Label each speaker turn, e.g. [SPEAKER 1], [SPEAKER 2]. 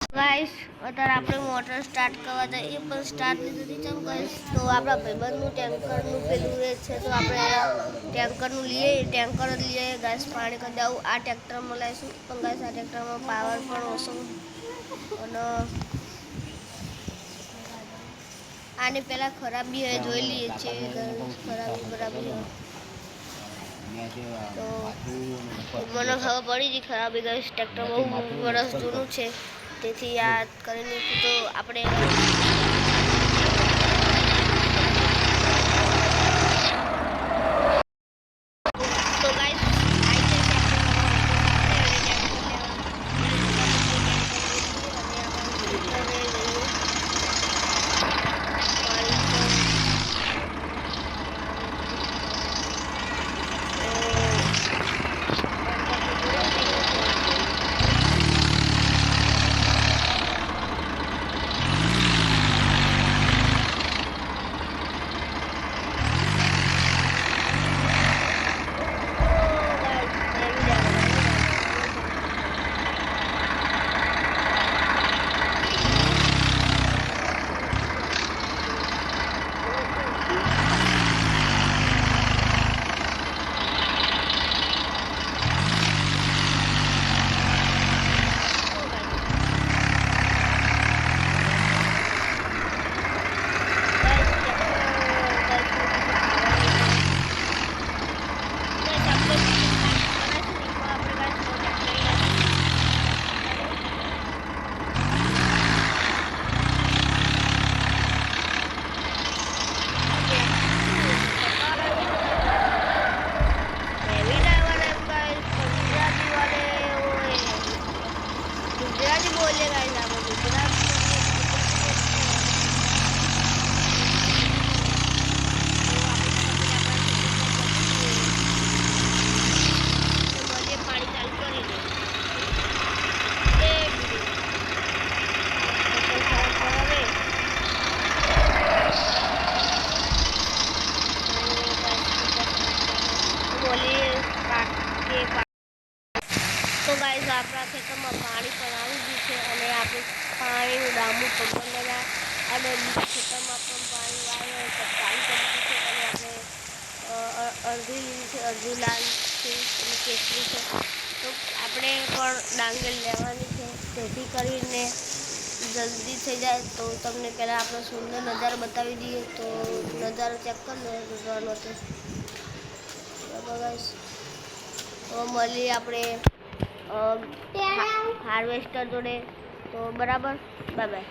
[SPEAKER 1] Guys અત્યારે આપણે motor start કરવા હતા એ પણ સ્ટાર્ટ નથી થતી ચમ ગાइस તો આપણા ભાઈબંધનું ટેન્કરનું પેલું એ છે તો આપણે ટેન્કરનું ટેન્કર લઈએ ગાइस પાણી કરી દઉં આ ટ્રેક્ટરમાં લઈશું પણ ગાइस આ ટ્રેક્ટરમાં પાવર પણ ઓછો અને આની પહેલાં ખરાબી હોય જોઈ લઈએ છીએ ખરાબી બરાબર તો મને ખબર પડી હતી ખરાબી ગાइस ટ્રેક્ટર બહુ વર્ષ જૂનું છે તેથી યાદ કરીને તો આપણે तो गाइस આપણા ખેતરમાં પાણી પણ આવી ગયું છે અને આપણે પાણીનું ડામું પણ બનાવ્યા અને ખેતરમાં પણ પાણી વાળે તો પાણી કરી દીધું છે અને આપણે અડધી લીધી છે અડધી લાલ છે અને કેસરી છે તો આપણે પણ ડાંગર લેવાની છે જેથી કરીને જલ્દી થઈ જાય તો તમને પહેલાં આપણો સુંદર નજારો બતાવી દઈએ તો નજારો ચેક કરી લો નજારો તો બરાબર ગાઈસ તો મળીએ આપણે હાર્વેસ્ટર જોડે તો બરાબર બાય બાય।